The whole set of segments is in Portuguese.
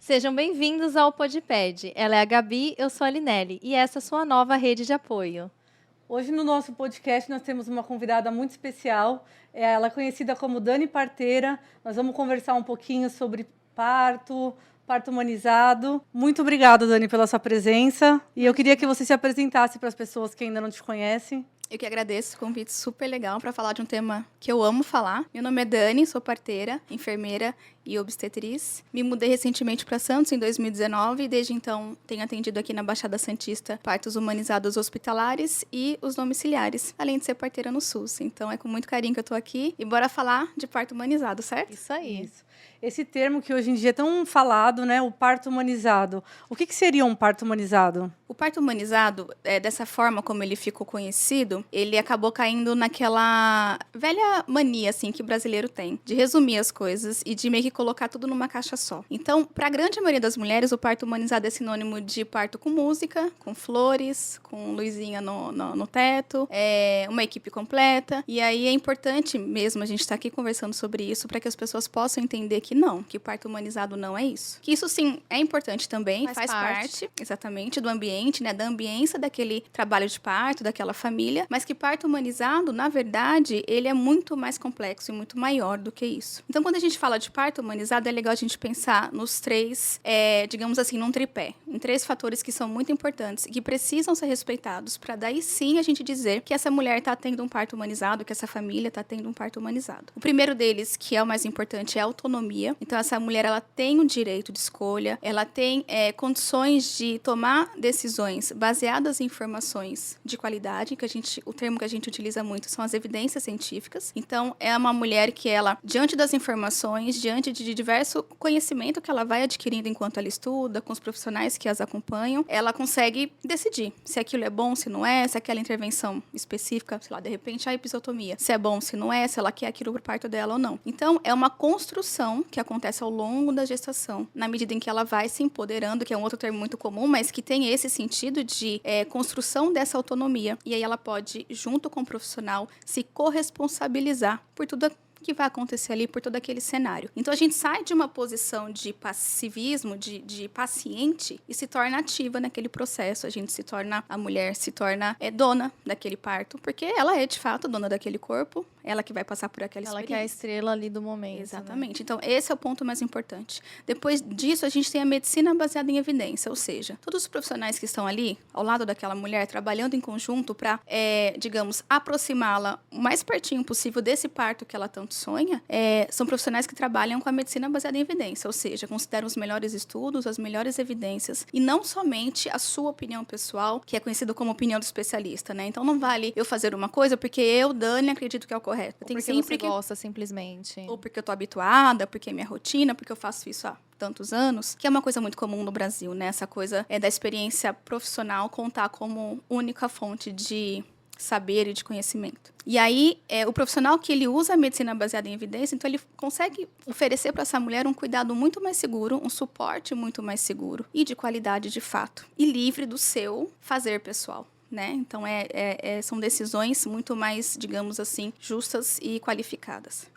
Sejam bem-vindos ao Podped. Ela é a Gabi, eu sou a Linelli e essa é a sua nova rede de apoio. Hoje no nosso podcast nós temos uma convidada muito especial. Ela é conhecida como Dani Parteira. Nós vamos conversar um pouquinho sobre parto humanizado. Muito obrigada, Dani, pela sua presença. E eu queria que você se apresentasse para as pessoas que ainda não te conhecem. Eu que agradeço o convite super legal para falar de um tema que eu amo falar. Meu nome é Dani, sou parteira, enfermeira e obstetriz. Me mudei recentemente para Santos em 2019 e desde então tenho atendido aqui na Baixada Santista partos humanizados hospitalares e os domiciliares, além de ser parteira no SUS. Então é com muito carinho que eu estou aqui e bora falar de parto humanizado, certo? Isso aí. Isso. Esse termo que hoje em dia é tão falado, né, o parto humanizado. O que seria um parto humanizado? O parto humanizado, dessa forma como ele ficou conhecido, ele acabou caindo naquela velha mania assim, que o brasileiro tem, de resumir as coisas e de meio que colocar tudo numa caixa só. Então, para a grande maioria das mulheres, o parto humanizado é sinônimo de parto com música, com flores, com luzinha no teto, uma equipe completa. E aí é importante mesmo a gente estar aqui conversando sobre isso para que as pessoas possam entender que não, que o parto humanizado não é isso. Que isso sim é importante também, faz parte exatamente do ambiente, né, da ambiência daquele trabalho de parto, daquela família, mas que parto humanizado, na verdade, ele é muito mais complexo e muito maior do que isso. Então, quando a gente fala de parto humanizado, é legal a gente pensar nos três, digamos assim, num tripé, em três fatores que são muito importantes e que precisam ser respeitados para daí sim a gente dizer que essa mulher está tendo um parto humanizado, que essa família está tendo um parto humanizado. O primeiro deles, que é o mais importante, é a autonomia. Então, essa mulher, ela tem um direito de escolha, ela tem condições de tomar decisões baseadas em informações de qualidade, o termo que a gente utiliza muito são as evidências científicas. Então, é uma mulher que ela, diante das informações, diante de diverso conhecimento que ela vai adquirindo enquanto ela estuda, com os profissionais que as acompanham, ela consegue decidir se aquilo é bom, se não é, se aquela intervenção específica, sei lá, de repente a episiotomia, se é bom, se não é, se ela quer aquilo pro parto dela ou não. Então, é uma construção que acontece ao longo da gestação, na medida em que ela vai se empoderando, que é um outro termo muito comum, mas que tem esse sentido de construção dessa autonomia. E aí ela pode, junto com o profissional, se corresponsabilizar por tudo que vai acontecer ali, por todo aquele cenário. Então, a gente sai de uma posição de passivismo, de paciente, e se torna ativa naquele processo. A mulher se torna dona daquele parto, porque ela é, de fato, dona daquele corpo, ela que vai passar por aquela experiência. Ela que é a estrela ali do momento. Exatamente. Né? Então, esse é o ponto mais importante. Depois disso, a gente tem a medicina baseada em evidência, ou seja, todos os profissionais que estão ali, ao lado daquela mulher, trabalhando em conjunto para, digamos, aproximá-la o mais pertinho possível desse parto que ela tanto sonha, são profissionais que trabalham com a medicina baseada em evidência, ou seja, consideram os melhores estudos, as melhores evidências, e não somente a sua opinião pessoal, que é conhecida como opinião do especialista, né? Então, não vale eu fazer uma coisa porque eu, Dani, acredito que é o correto. Eu tenho sempre você gosta, simplesmente. Ou porque eu tô habituada, porque é minha rotina, porque eu faço isso há tantos anos, que é uma coisa muito comum no Brasil, né? Essa coisa da experiência profissional contar como única fonte de saber e de conhecimento. E aí, o profissional que ele usa a medicina baseada em evidência, então ele consegue oferecer para essa mulher um cuidado muito mais seguro, um suporte muito mais seguro e de qualidade de fato, e livre do seu fazer pessoal. Né? Então, são decisões muito mais, digamos assim, justas e qualificadas.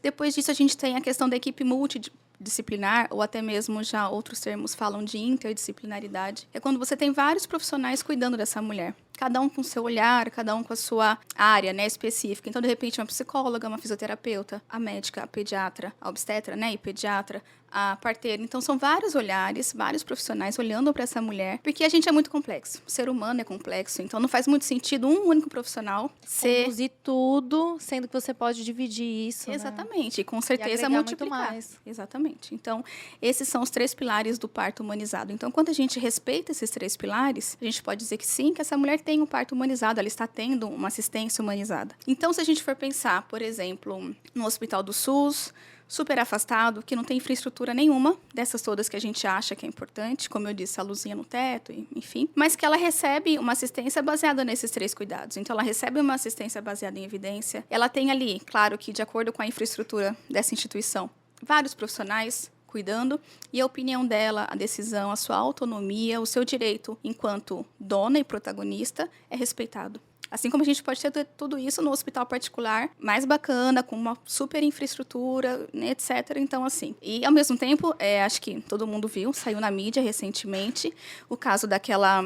Depois disso, a gente tem a questão da equipe multidisciplinar, ou até mesmo já outros termos falam de interdisciplinaridade. É quando você tem vários profissionais cuidando dessa mulher. Cada um com o seu olhar, cada um com a sua área, né, específica. Então, de repente, uma psicóloga, uma fisioterapeuta, a médica, a pediatra, a obstetra, né, e pediatra, a parteira. Então, são vários olhares, vários profissionais olhando para essa mulher, porque a gente é muito complexo. O ser humano é complexo, então não faz muito sentido um único profissional conduzir tudo, sendo que você pode dividir isso. Exatamente, né? E com certeza multiplicar. Muito mais. Exatamente. Então, esses são os três pilares do parto humanizado. Então, quando a gente respeita esses três pilares, a gente pode dizer que sim, que essa mulher tem um parto humanizado, ela está tendo uma assistência humanizada. Então, se a gente for pensar, por exemplo, no hospital do SUS, super afastado, que não tem infraestrutura nenhuma, dessas todas que a gente acha que é importante, como eu disse, a luzinha no teto, enfim, mas que ela recebe uma assistência baseada nesses três cuidados. Então, ela recebe uma assistência baseada em evidência, ela tem ali, claro que de acordo com a infraestrutura dessa instituição, vários profissionais cuidando, e a opinião dela, a decisão, a sua autonomia, o seu direito enquanto dona e protagonista é respeitado. Assim como a gente pode ter tudo isso no hospital particular, mais bacana, com uma super infraestrutura, né, etc. Então, assim. E, ao mesmo tempo, acho que todo mundo viu, saiu na mídia recentemente, o caso daquela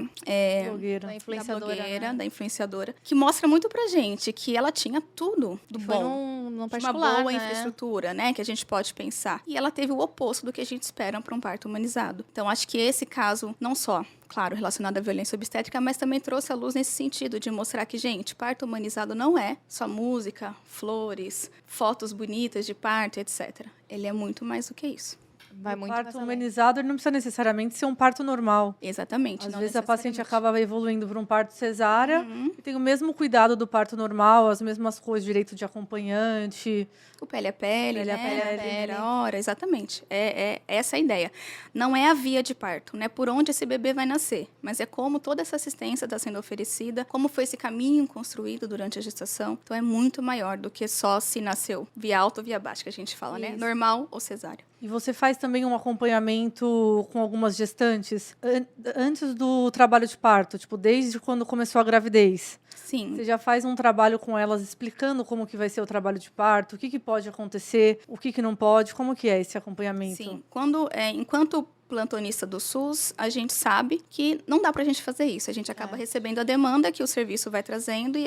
Blogueira. Da influenciadora, blogueira, né? da influenciadora, que mostra muito pra gente que ela tinha tudo do Foi bom. num De uma particular, boa né? infraestrutura, né, que a gente pode pensar. E ela teve o oposto do que a gente espera para um parto humanizado. Então, acho que esse caso, não só, claro, relacionado à violência obstétrica, mas também trouxe à luz nesse sentido de mostrar que, gente, parto humanizado não é só música, flores, fotos bonitas de parto, etc. Ele é muito mais do que isso. Vai O muito parto mais além. humanizado ele não precisa necessariamente ser um parto normal. Exatamente. Às não vezes a paciente necessariamente. acaba evoluindo para um parto cesárea e tem o mesmo cuidado do parto normal, as mesmas coisas, direito de acompanhante. O pele a pele, Pele a né? pele. Na primeira hora, exatamente. É essa a ideia. Não é a via de parto, né? Por onde esse bebê vai nascer, mas é como toda essa assistência está sendo oferecida, como foi esse caminho construído durante a gestação. Então é muito maior do que só se nasceu via alta ou via baixa, que a gente fala, né? Isso. Normal ou cesárea. E você faz também um acompanhamento com algumas gestantes antes do trabalho de parto, tipo, desde quando começou a gravidez. Sim. Você já faz um trabalho com elas explicando como que vai ser o trabalho de parto, o que que pode acontecer, o que não pode, como que é esse acompanhamento? Sim. Enquanto plantonista do SUS, a gente sabe que não dá pra gente fazer isso. A gente acaba recebendo a demanda que o serviço vai trazendo e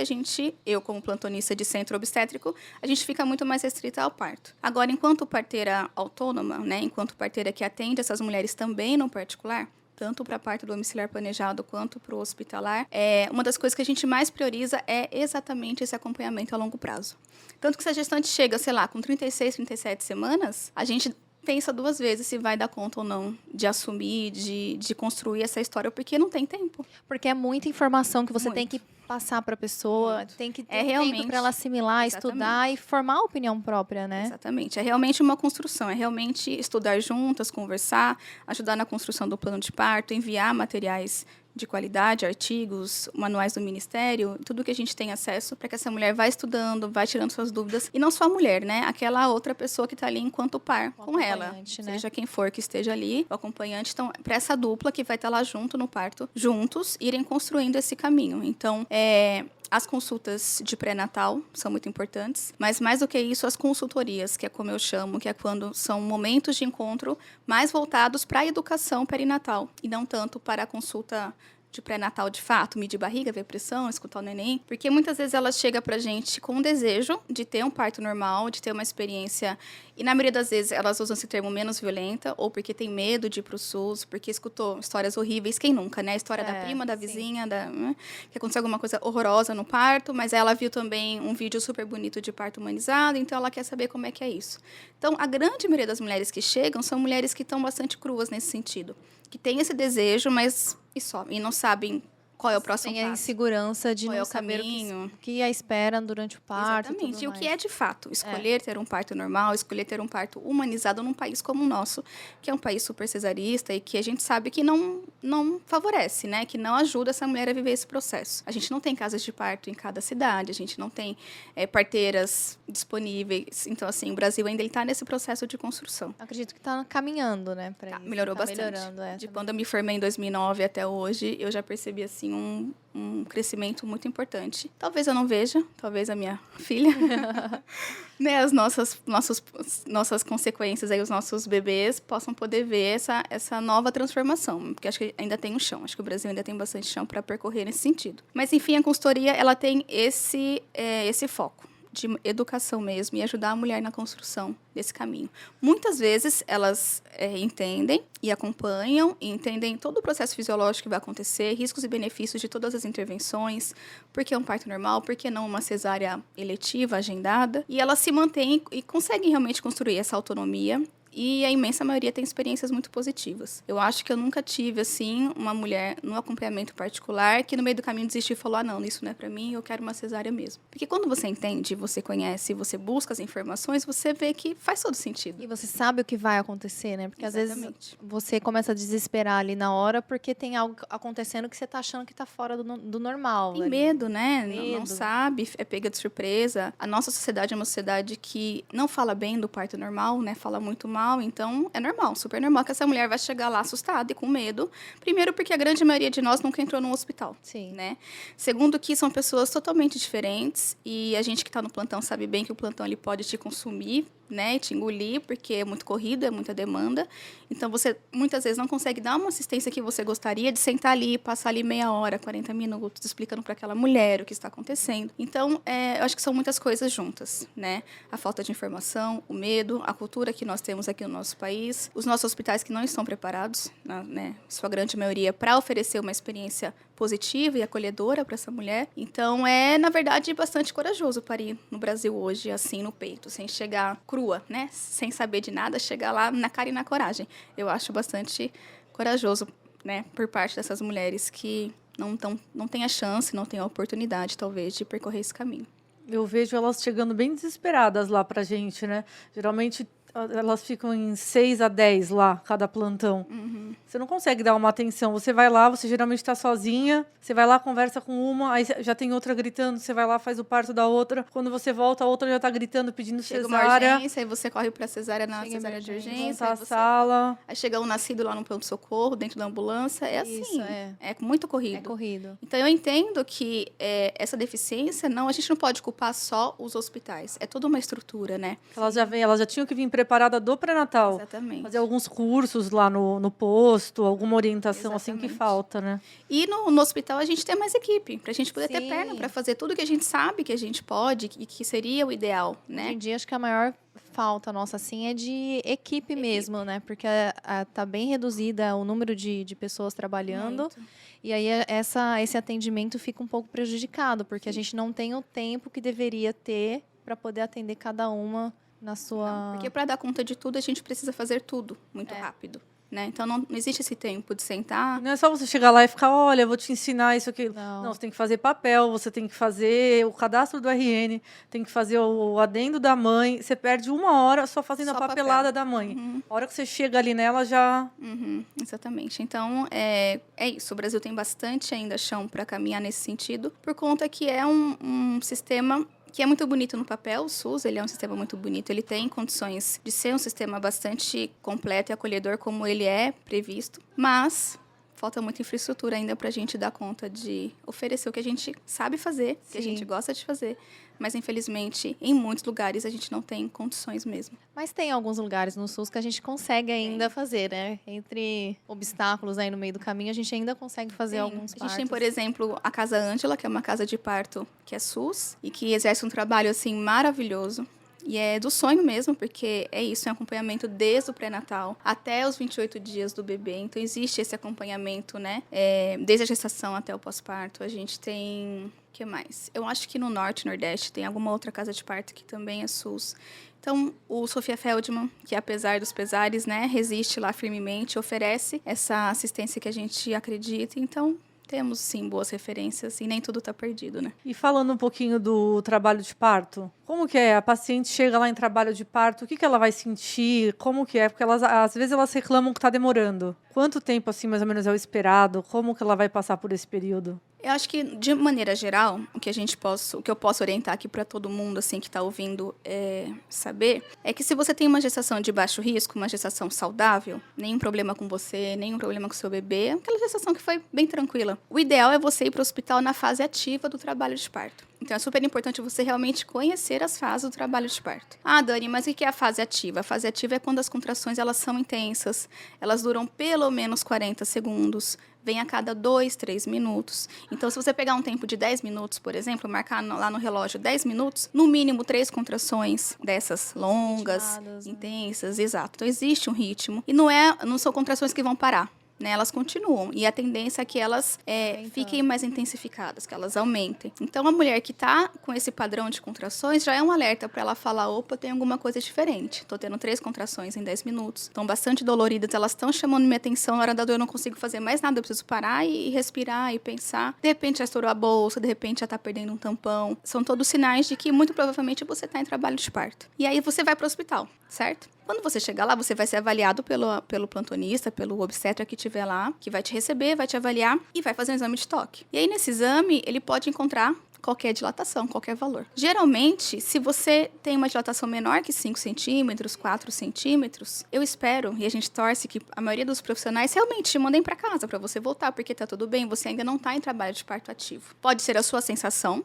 eu como plantonista de centro obstétrico, a gente fica muito mais restrita ao parto. Agora, enquanto parteira autônoma, né, enquanto parteira que atende essas mulheres também no particular, tanto para parto domiciliar planejado quanto para o hospitalar, uma das coisas que a gente mais prioriza é exatamente esse acompanhamento a longo prazo. Tanto que se a gestante chega, sei lá, com 36, 37 semanas, a gente pensa 2 vezes se vai dar conta ou não de assumir, de construir essa história, porque não tem tempo. Porque é muita informação que você tem Muito. que passar para a pessoa, Muito. tem que ter É um tempo realmente- para ela assimilar, Exatamente. estudar e formar a opinião própria, né? Exatamente. É realmente uma construção, é realmente estudar juntas, conversar, ajudar na construção do plano de parto, enviar materiais de qualidade, artigos, manuais do Ministério, tudo que a gente tem acesso para que essa mulher vá estudando, vá tirando suas dúvidas. E não só a mulher, né? Aquela outra pessoa que está ali enquanto par O com ela. acompanhante, né? Seja quem for que esteja ali, o acompanhante. Então, para essa dupla que vai estar lá junto no parto, juntos, irem construindo esse caminho. Então, as consultas de pré-natal são muito importantes, mas mais do que isso, as consultorias, que é como eu chamo, que é quando são momentos de encontro mais voltados para a educação perinatal e não tanto para a consulta de pré-natal de fato, medir barriga, ver pressão, escutar o neném, porque muitas vezes ela chega pra gente com o desejo de ter um parto normal, de ter uma experiência, e na maioria das vezes elas usam esse termo menos violenta, ou porque tem medo de ir pro SUS, porque escutou histórias horríveis, quem nunca, né? A história da prima, da vizinha, que aconteceu alguma coisa horrorosa no parto, mas ela viu também um vídeo super bonito de parto humanizado, então ela quer saber como é que é isso. Então, a grande maioria das mulheres que chegam são mulheres que estão bastante cruas nesse sentido, que têm esse desejo, mas e não sabem qual é o próximo Tem a passo. insegurança de Qual é não o saber caminho. o que a espera durante o parto. Exatamente. Tudo E o mais. que é de fato escolher ter um parto normal, escolher ter um parto humanizado num país como o nosso, que é um país super cesarista e que a gente sabe que não favorece, né? Que não ajuda essa mulher a viver esse processo. A gente não tem casas de parto em cada cidade, a gente não tem parteiras disponíveis. Então, assim, o Brasil ainda está nesse processo de construção. Acredito que está caminhando, né? Pra isso. Melhorou Tá bastante. Melhorando, De quando eu me formei em 2009 até hoje, eu já percebi, assim, um crescimento muito importante. Talvez eu não veja, talvez a minha filha, né, as nossas consequências aí, os nossos bebês possam poder ver essa nova transformação, porque acho que ainda tem um chão, acho que o Brasil ainda tem bastante chão para percorrer nesse sentido. Mas, enfim, a consultoria, ela tem esse foco de educação mesmo e ajudar a mulher na construção desse caminho. Muitas vezes elas entendem e acompanham e entendem todo o processo fisiológico que vai acontecer, riscos e benefícios de todas as intervenções, por que um parto normal, por que não uma cesárea eletiva, agendada, e elas se mantêm e conseguem realmente construir essa autonomia. E a imensa maioria tem experiências muito positivas. Eu acho que eu nunca tive, assim, uma mulher no acompanhamento particular que no meio do caminho desistiu e falou, não, isso não é pra mim, eu quero uma cesárea mesmo. Porque quando você entende, você conhece, você busca as informações, você vê que faz todo sentido. E você sabe o que vai acontecer, né? Porque Exatamente. às vezes você começa a desesperar ali na hora porque tem algo acontecendo que você tá achando que tá fora do normal. Tem ali. medo, né? Medo. Não sabe, é pega de surpresa. A nossa sociedade é uma sociedade que não fala bem do parto normal, né? Fala muito mal. normal. Então, é normal, super normal que essa mulher vai chegar lá assustada e com medo. Primeiro, porque a grande maioria de nós nunca entrou num hospital. Sim. Né? Segundo, que são pessoas totalmente diferentes. E a gente que está no plantão sabe bem que o plantão ele pode te consumir, né, e te engolir, porque é muito corrido, é muita demanda. Então, você muitas vezes não consegue dar uma assistência que você gostaria de sentar ali, passar ali meia hora, 40 minutos, explicando para aquela mulher o que está acontecendo. Então, eu acho que são muitas coisas juntas, né? A falta de informação, o medo, a cultura que nós temos aqui no nosso país, os nossos hospitais que não estão preparados, né, sua grande maioria, para oferecer uma experiência positiva e acolhedora para essa mulher. Então, na verdade, bastante corajoso parir no Brasil hoje, assim, no peito, sem chegar crua, né? Sem saber de nada, chegar lá na cara e na coragem. Eu acho bastante corajoso, né? Por parte dessas mulheres que não têm a chance, não têm a oportunidade, talvez, de percorrer esse caminho. Eu vejo elas chegando bem desesperadas lá pra gente, né? Geralmente elas ficam em 6 a 10 lá, cada plantão. Uhum. Você não consegue dar uma atenção. Você vai lá, você geralmente está sozinha, você vai lá, conversa com uma, aí já tem outra gritando, você vai lá, faz o parto da outra. Quando você volta, a outra já está gritando, pedindo Chega uma cesárea. urgência, aí você corre para cesárea na Chega cesárea de emergência, urgência. Monta a Aí, sala. aí chega um nascido lá no pronto-socorro, dentro da ambulância. É assim, Isso, é. muito corrido. É corrido. Então, eu entendo que essa deficiência, a gente não pode culpar só os hospitais. É toda uma estrutura, né? Elas já tinham que vir preparada do pré-natal. Exatamente. Fazer alguns cursos lá no posto, alguma orientação assim que Exatamente. falta, né? E no hospital a gente tem mais equipe, pra gente poder ter Sim. perna pra fazer tudo que a gente sabe que a gente pode e que seria o ideal, Hoje né? em dia, acho que a maior falta nossa, assim, é de equipe mesmo, né? Porque tá bem reduzida o número de pessoas trabalhando. Muito. E aí, esse atendimento fica um pouco prejudicado, porque a gente não tem o tempo que deveria ter para poder atender cada uma na sua... Não, porque para dar conta de tudo, a gente precisa fazer tudo muito É. rápido, né? Então, não existe esse tempo de sentar. Não é só você chegar lá e ficar, olha, eu vou te ensinar isso aqui. Não. Não, você tem que fazer papel, você tem que fazer o cadastro do RN, tem que fazer o adendo da mãe. Você perde 1 hora só fazendo Só a papelada da mãe. A hora que você chega ali nela, já... Uhum, exatamente. Então, é isso. O Brasil tem bastante ainda chão para caminhar nesse sentido, por conta que é um sistema que é muito bonito no papel. O SUS, ele é um sistema muito bonito. Ele tem condições de ser um sistema bastante completo e acolhedor, como ele é previsto. Mas falta muita infraestrutura ainda para a gente dar conta de oferecer o que a gente sabe fazer, que a Sim. gente gosta de fazer. Mas, infelizmente, em muitos lugares a gente não tem condições mesmo. Mas tem alguns lugares no SUS que a gente consegue ainda fazer, né? Entre obstáculos aí no meio do caminho, a gente ainda consegue fazer Tem. alguns A gente tem, partos. por exemplo, a Casa Ângela, que é uma casa de parto que é SUS e que exerce um trabalho assim maravilhoso. E é do sonho mesmo, porque é isso, é um acompanhamento desde o pré-natal até os 28 dias do bebê. Então, existe esse acompanhamento, né? Desde a gestação até o pós-parto. A gente tem... O que mais? Eu acho que no Norte e Nordeste tem alguma outra casa de parto que também é SUS. Então, o Sofia Feldman, que apesar dos pesares, né, resiste lá firmemente, oferece essa assistência que a gente acredita. Então, temos, sim, boas referências e nem tudo está perdido, né? E falando um pouquinho do trabalho de parto, como que é? A paciente chega lá em trabalho de parto, o que ela vai sentir? Como que é? Porque às vezes elas reclamam que está demorando. Quanto tempo, assim, mais ou menos é o esperado? Como que ela vai passar por esse período? Eu acho que, de maneira geral, o que eu posso orientar aqui para todo mundo assim, que está ouvindo saber, é que se você tem uma gestação de baixo risco, uma gestação saudável, nenhum problema com você, nenhum problema com seu bebê, aquela gestação que foi bem tranquila. O ideal é você ir para o hospital na fase ativa do trabalho de parto. Então, é super importante você realmente conhecer as fases do trabalho de parto. Ah, Dani, mas o que é a fase ativa? A fase ativa é quando as contrações elas são intensas, elas duram pelo menos 40 segundos, vem a cada 2, 3 minutos. Então, se você pegar um tempo de 10 minutos, por exemplo, marcar lá no relógio 10 minutos, no mínimo 3 contrações dessas longas, Ritmadas, né? intensas, exato. Então, existe um ritmo. E não são contrações que vão parar. Né, elas continuam e a tendência é que elas fiquem mais intensificadas, que elas aumentem. Então, a mulher que está com esse padrão de contrações já é um alerta para ela falar, opa, tem alguma coisa diferente. Estou tendo 3 contrações em 10 minutos. Estão bastante doloridas, elas estão chamando minha atenção. Na hora da dor eu não consigo fazer mais nada, eu preciso parar e respirar e pensar. De repente já estourou a bolsa, de repente já está perdendo um tampão. São todos sinais de que muito provavelmente você está em trabalho de parto. E aí você vai para o hospital, certo? Quando você chegar lá, você vai ser avaliado pelo plantonista, pelo obstetra que estiver lá, que vai te receber, vai te avaliar e vai fazer um exame de toque. E aí, nesse exame, ele pode encontrar qualquer dilatação, qualquer valor. Geralmente, se você tem uma dilatação menor que 5 centímetros, 4 centímetros, eu espero, e a gente torce que a maioria dos profissionais realmente te mandem para casa para você voltar, porque tá tudo bem, você ainda não está em trabalho de parto ativo. Pode ser a sua sensação,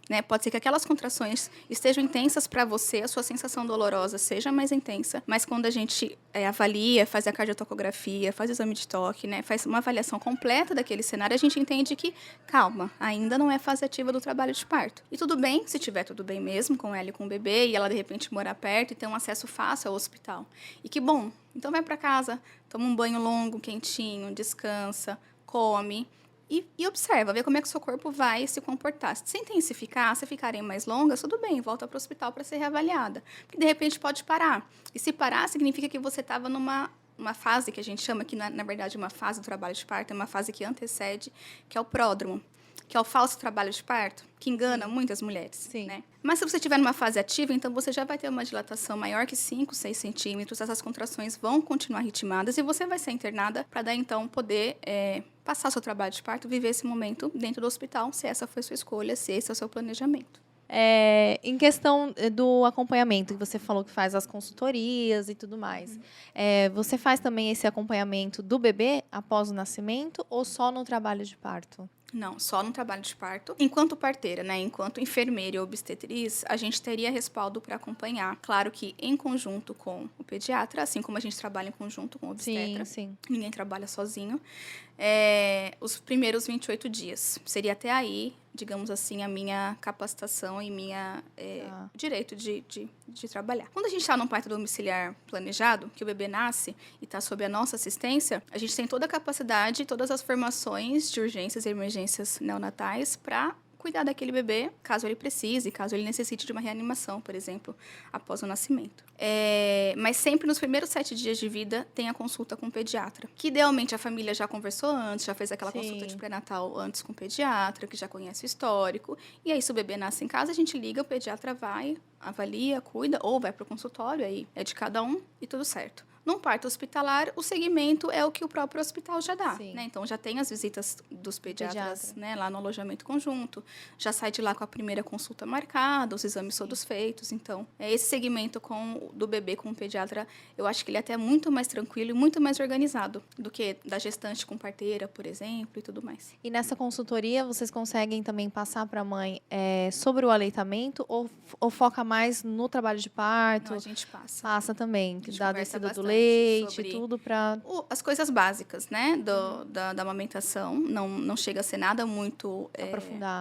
né? Pode ser que aquelas contrações estejam intensas para você, a sua sensação dolorosa seja mais intensa, mas quando a gente avalia, faz a cardiotocografia, faz o exame de toque, né? Faz uma avaliação completa daquele cenário, a gente entende que, calma, ainda não é fase ativa do trabalho de parto. E tudo bem, se tiver tudo bem mesmo com ela e com o bebê, e ela de repente morar perto e ter um acesso fácil ao hospital. E que bom, então vai para casa, toma um banho longo, quentinho, descansa, come. E observa, vê como é que o seu corpo vai se comportar. Se intensificar, se ficarem mais longas, tudo bem, volta para o hospital para ser reavaliada. Porque, de repente, pode parar. E se parar, significa que você estava numa fase que a gente chama, que na verdade uma fase do trabalho de parto, é uma fase que antecede, que é o pródromo, que é o falso trabalho de parto, que engana muitas mulheres. Sim. Né? Mas se você estiver numa fase ativa, então você já vai ter uma dilatação maior que 5, 6 centímetros, essas contrações vão continuar ritmadas e você vai ser internada para daí, então, poder passar seu trabalho de parto, viver esse momento dentro do hospital, se essa foi sua escolha, se esse é o seu planejamento. Em questão do acompanhamento, que você falou que faz as consultorias e tudo mais, você faz também esse acompanhamento do bebê após o nascimento ou só no trabalho de parto? Não, só no trabalho de parto. Enquanto parteira, né, enquanto enfermeira e obstetriz, a gente teria respaldo para acompanhar. Claro que em conjunto com o pediatra, assim como a gente trabalha em conjunto com o obstetra. Sim. Ninguém trabalha sozinho. Os primeiros 28 dias. Seria até aí, digamos assim, a minha capacitação e minha direito de trabalhar. Quando a gente está num parto domiciliar planejado, que o bebê nasce e está sob a nossa assistência, a gente tem toda a capacidade, todas as formações de urgências e emergências neonatais para cuidar daquele bebê, caso ele precise, caso ele necessite de uma reanimação, por exemplo, após o nascimento. Mas sempre nos primeiros 7 dias de vida tem a consulta com o pediatra, que idealmente a família já conversou antes, já fez aquela consulta de pré-natal antes com o pediatra, que já conhece o histórico, e aí se o bebê nasce em casa, a gente liga, o pediatra vai, avalia, cuida, ou vai para o consultório, aí é de cada um e tudo certo. Num parto hospitalar, o segmento é o que o próprio hospital já dá, né? Então, já tem as visitas dos pediatras, né, lá no alojamento conjunto, já sai de lá com a primeira consulta marcada, os exames todos feitos. Então, esse segmento do bebê com o pediatra, eu acho que ele é até muito mais tranquilo e muito mais organizado do que da gestante com parteira, por exemplo, e tudo mais. E nessa consultoria, vocês conseguem também passar para a mãe sobre o aleitamento ou foca mais no trabalho de parto? Não, a gente passa. Passa também, que dá a descida do leite, tudo para... As coisas básicas, né, da amamentação. Não chega a ser nada muito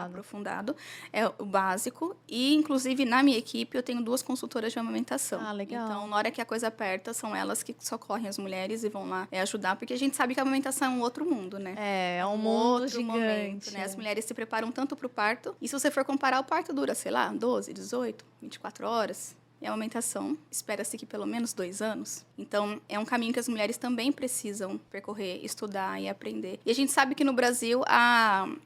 aprofundado. É o básico. E, inclusive, na minha equipe, eu tenho 2 consultoras de amamentação. Ah, legal. Então, na hora que a coisa aperta, são elas que socorrem as mulheres e vão lá ajudar, porque a gente sabe que a amamentação é um outro mundo, né? É um mundo outro gigante. Momento, né? As mulheres se preparam tanto para o parto. E se você for comparar, o parto dura, sei lá, 12, 18, 24 horas. E a amamentação, espera-se que pelo menos 2 anos. Então, é um caminho que as mulheres também precisam percorrer, estudar e aprender. E a gente sabe que no Brasil,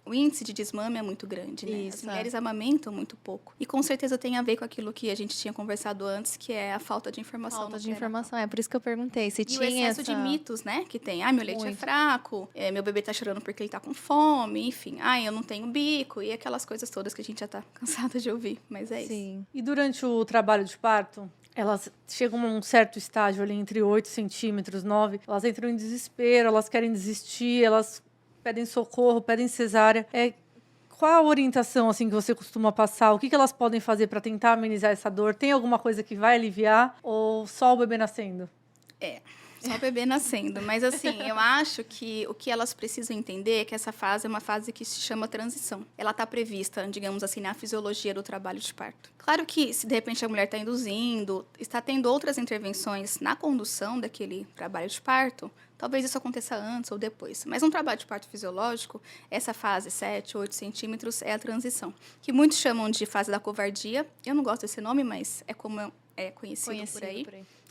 o índice de desmame é muito grande, né? As mulheres amamentam muito pouco. E com certeza tem a ver com aquilo que a gente tinha conversado antes, que é a falta de informação. Falta de informação, por isso que eu perguntei. Se tinha o excesso de mitos, né? Que tem, meu leite é fraco, meu bebê tá chorando porque ele tá com fome, enfim. Eu não tenho bico, e aquelas coisas todas que a gente já tá cansada de ouvir, mas é isso. E durante o trabalho de parto, elas chegam a um certo estágio ali entre 8 centímetros, 9, elas entram em desespero, elas querem desistir, elas pedem socorro, pedem cesárea. Qual a orientação assim, que você costuma passar? O que elas podem fazer para tentar amenizar essa dor? Tem alguma coisa que vai aliviar ou só o bebê nascendo? Só o bebê nascendo. Mas, assim, eu acho que o que elas precisam entender é que essa fase é uma fase que se chama transição. Ela está prevista, digamos assim, na fisiologia do trabalho de parto. Claro que, se de repente a mulher está induzindo, está tendo outras intervenções na condução daquele trabalho de parto, talvez isso aconteça antes ou depois. Mas um trabalho de parto fisiológico, essa fase, 7, 8 centímetros, é a transição. Que muitos chamam de fase da covardia. Eu não gosto desse nome, mas é como é conhecido por aí.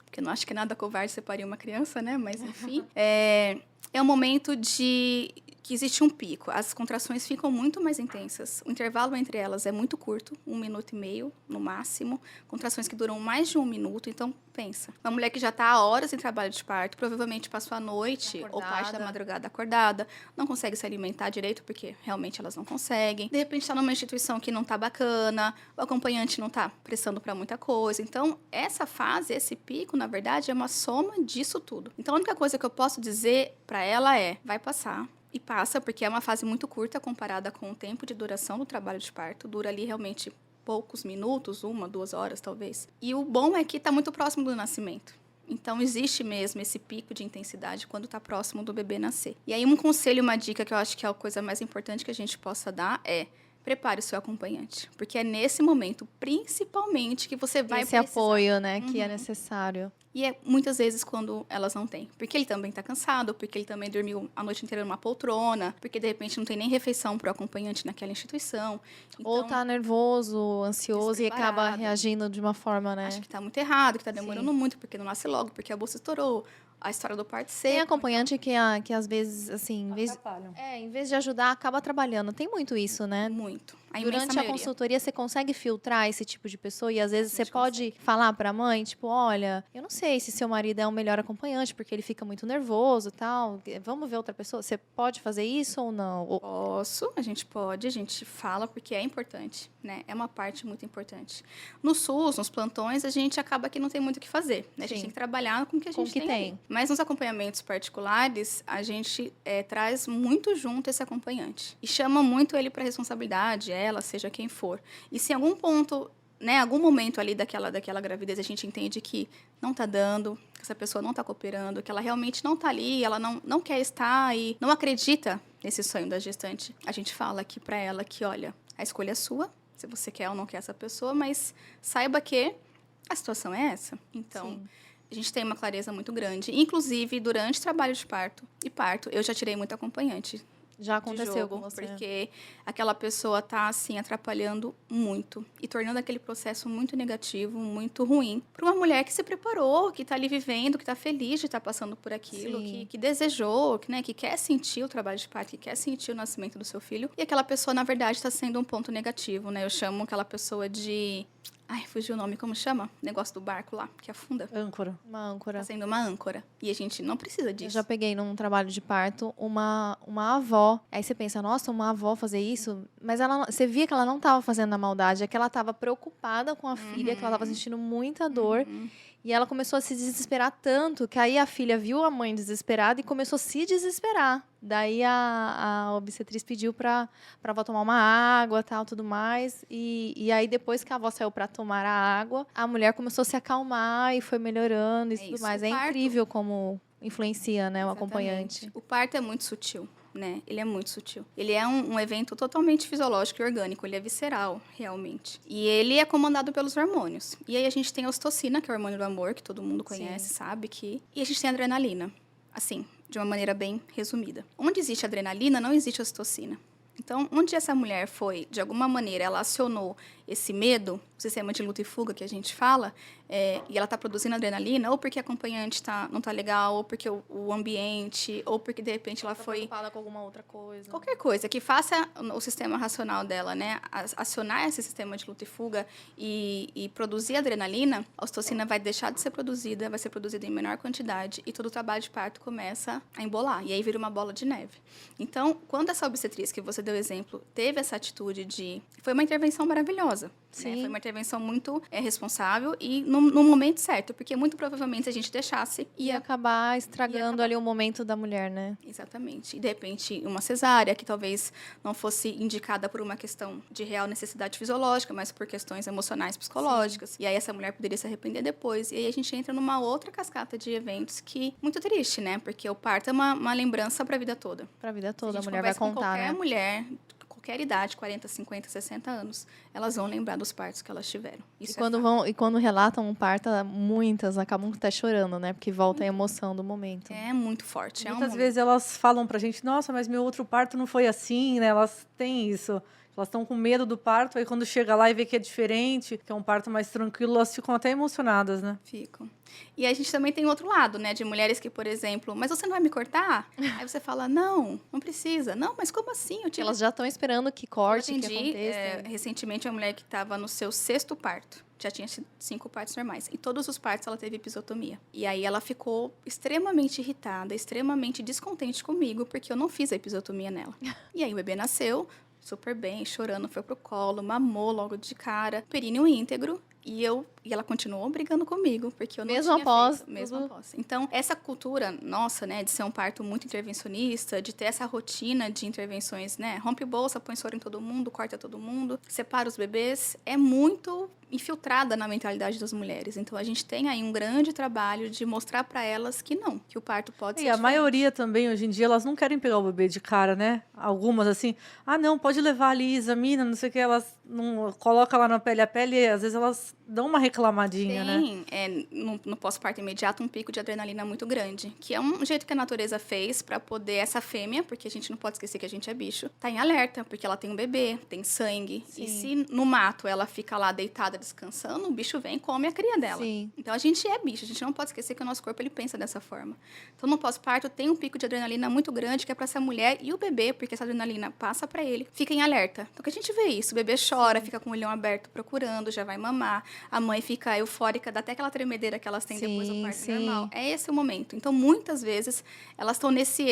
Porque eu não acho que nada covarde separar uma criança, né? Mas, enfim. É um momento de que existe um pico. As contrações ficam muito mais intensas. O intervalo entre elas é muito curto, 1,5 minutos no máximo. Contrações que duram mais de 1 minuto. Então, pensa. Uma mulher que já está há horas em trabalho de parto, provavelmente passou a noite Acordada. ou parte da madrugada acordada, não consegue se alimentar direito, porque realmente elas não conseguem. De repente, está numa instituição que não está bacana, o acompanhante não está prestando para muita coisa. Então, essa fase, esse pico, na verdade, é uma soma disso tudo. Então, a única coisa que eu posso dizer para ela é, vai passar. E passa, porque é uma fase muito curta comparada com o tempo de duração do trabalho de parto. Dura ali realmente poucos minutos, 1, 2 horas talvez. E o bom é que está muito próximo do nascimento. Então, existe mesmo esse pico de intensidade quando está próximo do bebê nascer. E aí, um conselho, uma dica que eu acho que é a coisa mais importante que a gente possa dar é: prepare o seu acompanhante. Porque é nesse momento, principalmente, que você vai Esse precisar. apoio, né, que é necessário. E é muitas vezes quando elas não têm. Porque ele também está cansado, porque ele também dormiu a noite inteira numa poltrona, porque de repente não tem nem refeição para o acompanhante naquela instituição. Então, Ou tá nervoso, ansioso e acaba despreparado. reagindo de uma forma, né? acha que está muito errado, que está demorando muito, porque não nasce logo, porque a bolsa estourou, a história do parto Tem seco. acompanhante que às vezes, assim, Atrapalham. em vez de ajudar, acaba trabalhando. Tem muito isso, né? Muito. A Durante imensa a maioria. consultoria, você consegue filtrar esse tipo de pessoa e às vezes A você gente pode falar para a mãe, tipo, olha, eu não sei se seu marido é um melhor acompanhante porque ele fica muito nervoso e tal. Vamos ver outra pessoa. Você pode fazer isso ou não? Posso, a gente pode, a gente fala porque é importante, né? É uma parte muito importante. No SUS, nos plantões, a gente acaba que não tem muito o que fazer, né? A gente Sim. tem que trabalhar com o que a Com o gente que tem. tem. Ali. Mas nos acompanhamentos particulares, a gente traz muito junto esse acompanhante. E chama muito ele para responsabilidade, ela, seja quem for. E se em algum ponto, né, algum momento ali daquela gravidez a gente entende que não está dando, que essa pessoa não está cooperando, que ela realmente não está ali, ela não quer estar e não acredita nesse sonho da gestante, a gente fala aqui para ela que, olha, a escolha é sua, se você quer ou não quer essa pessoa, mas saiba que a situação é essa. Então, Sim. a gente tem uma clareza muito grande. Inclusive, durante o trabalho de parto, eu já tirei muito acompanhante. Já aconteceu de jogo, com você? porque aquela pessoa está assim atrapalhando muito e tornando aquele processo muito negativo, muito ruim para uma mulher que se preparou, que está ali vivendo, que está feliz de estar passando por aquilo, Sim. que desejou, né, que quer sentir o trabalho de parto, que quer sentir o nascimento do seu filho, e aquela pessoa na verdade está sendo um ponto negativo, né? Eu chamo aquela pessoa de fugiu o nome, como chama? Negócio do barco lá, que afunda. Âncora. Uma âncora. Tá sendo uma âncora. E a gente não precisa disso. Eu já peguei num trabalho de parto uma avó. Aí você pensa, nossa, uma avó fazer isso? Mas você via que ela não estava fazendo na maldade, é que ela estava preocupada com a filha, que ela estava sentindo muita dor. E ela começou a se desesperar tanto que aí a filha viu a mãe desesperada e começou a se desesperar. Daí a obstetriz pediu para a avó tomar uma água, tal, tudo mais. E aí depois que a avó saiu para tomar a água, a mulher começou a se acalmar e foi melhorando e tudo isso, mais. o É parto- incrível como influencia, né, o Exatamente. acompanhante. O parto é muito sutil, né? Ele é muito sutil. Ele é um evento totalmente fisiológico e orgânico. Ele é visceral, realmente. E ele é comandado pelos hormônios. E aí a gente tem a ocitocina, que é o hormônio do amor, que todo mundo conhece, Sim. sabe que... E a gente tem a adrenalina. Assim, de uma maneira bem resumida. Onde existe adrenalina, não existe ocitocina. Então, onde essa mulher foi, de alguma maneira, ela acionou esse medo, o sistema de luta e fuga que a gente fala, e ela está produzindo adrenalina, ou porque a acompanhante não está legal, ou porque o ambiente, ou porque, de repente, ela foi... preocupada com alguma outra coisa. Qualquer coisa que faça o sistema racional dela, né, acionar esse sistema de luta e fuga e produzir adrenalina, a ocitocina vai deixar de ser produzida, vai ser produzida em menor quantidade e todo o trabalho de parto começa a embolar. E aí vira uma bola de neve. Então, quando essa obstetriz que você deu exemplo teve essa atitude foi uma intervenção maravilhosa. Sim. Né? Foi uma intervenção muito responsável e no momento certo, porque muito provavelmente se a gente deixasse Ia acabar estragando ali o momento da mulher, né? Exatamente. E, de repente, uma cesárea, que talvez não fosse indicada por uma questão de real necessidade fisiológica, mas por questões emocionais, psicológicas. Sim. E aí essa mulher poderia se arrepender depois. E aí a gente entra numa outra cascata de eventos que... Muito triste, né? Porque o parto é uma lembrança para a vida toda. Para a vida toda, Se a gente mulher vai conversa com contar, qualquer né? mulher... qualquer idade, 40, 50, 60 anos, elas vão lembrar dos partos que elas tiveram. Isso E quando relatam um parto, muitas acabam até chorando, né? Porque volta a emoção do momento. é muito forte. Muitas vezes elas falam pra gente, nossa, mas meu outro parto não foi assim, né? Elas têm isso. Elas estão com medo do parto, aí quando chega lá e vê que é diferente, que é um parto mais tranquilo, elas ficam até emocionadas, né? Ficam. E a gente também tem outro lado, né? De mulheres que, por exemplo, mas você não vai me cortar? Aí você fala, não precisa. Não, mas como assim? Elas já estão esperando que corte, Eu que atendi, aconteça. recentemente, uma mulher que estava no seu 6º parto. Já tinha 5 partos normais. E todos os partos ela teve episiotomia. E aí ela ficou extremamente irritada, extremamente descontente comigo, porque eu não fiz a episiotomia nela. E aí o bebê nasceu super bem, chorando, foi pro colo, mamou logo de cara, períneo íntegro. E ela continuou brigando comigo, porque eu não Mesmo tinha após feito. Mesmo tudo. após. Então, essa cultura nossa, né, de ser um parto muito intervencionista, de ter essa rotina de intervenções, né, rompe bolsa, põe soro em todo mundo, corta todo mundo, separa os bebês, é muito infiltrada na mentalidade das mulheres. Então, a gente tem aí um grande trabalho de mostrar para elas que não, que o parto pode ser E a diferente. maioria também, hoje em dia, elas não querem pegar o bebê de cara, né? Algumas, assim, não, pode levar ali, examina, não sei o que, elas não colocam lá na pele a pele, e às vezes elas dão uma reclamadinha, né? Tem, no pós-parto imediato, um pico de adrenalina muito grande, que é um jeito que a natureza fez para poder essa fêmea, porque a gente não pode esquecer que a gente é bicho, tá em alerta, porque ela tem um bebê, tem sangue, Sim. e se no mato ela fica lá deitada descansando, o bicho vem e come a cria dela. Sim. Então a gente é bicho, a gente não pode esquecer que o nosso corpo ele pensa dessa forma. Então no pós-parto tem um pico de adrenalina muito grande que é para essa mulher e o bebê, porque essa adrenalina passa para ele, fica em alerta. Então que a gente vê isso, o bebê chora, fica com o olhão aberto procurando, já vai mamar, a mãe fica eufórica, dá até aquela tremedeira que elas têm depois do parto normal. É esse o momento. Então muitas vezes elas estão nesse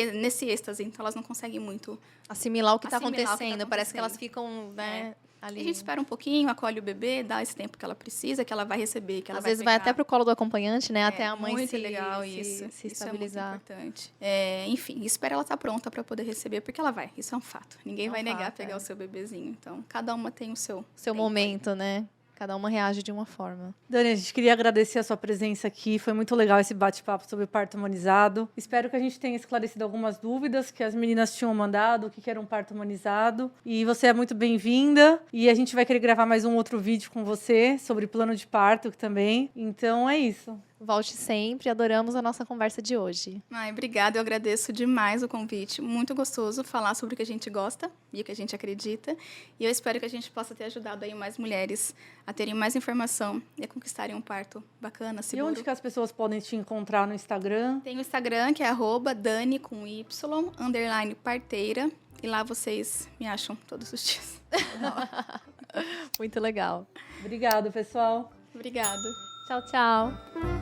êxtase, então elas não conseguem muito Assimilar o que está Assimilar o que tá acontecendo. Parece que elas acontecendo. ficam, né, ali. A gente espera um pouquinho, acolhe o bebê, dá esse tempo que ela precisa, que ela vai receber, que ela Às vai vezes vai pegar. até pro colo do acompanhante, né? Até a mãe muito se, legal se, isso. se Isso é muito estabilizar. importante. Enfim, espera ela estar pronta para poder receber, porque ela vai. Isso é um fato. Ninguém vai negar fato, pegar o seu bebezinho. Então, cada uma tem o seu Seu tempo aí. momento, né? Cada uma reage de uma forma. Dani, a gente queria agradecer a sua presença aqui. Foi muito legal esse bate-papo sobre o parto humanizado. Espero que a gente tenha esclarecido algumas dúvidas que as meninas tinham mandado, o que era um parto humanizado. E você é muito bem-vinda. E a gente vai querer gravar mais um outro vídeo com você sobre plano de parto também. Então é isso. Volte sempre, adoramos a nossa conversa de hoje. Ai, obrigada, eu agradeço demais o convite. Muito gostoso falar sobre o que a gente gosta e o que a gente acredita. E eu espero que a gente possa ter ajudado aí mais mulheres a terem mais informação e a conquistarem um parto bacana, E seguro. onde que as pessoas podem te encontrar no Instagram? Tem o Instagram, que é @dani_parteira. E lá vocês me acham todos os dias. Muito legal. Obrigada, pessoal. Obrigada. Tchau, tchau.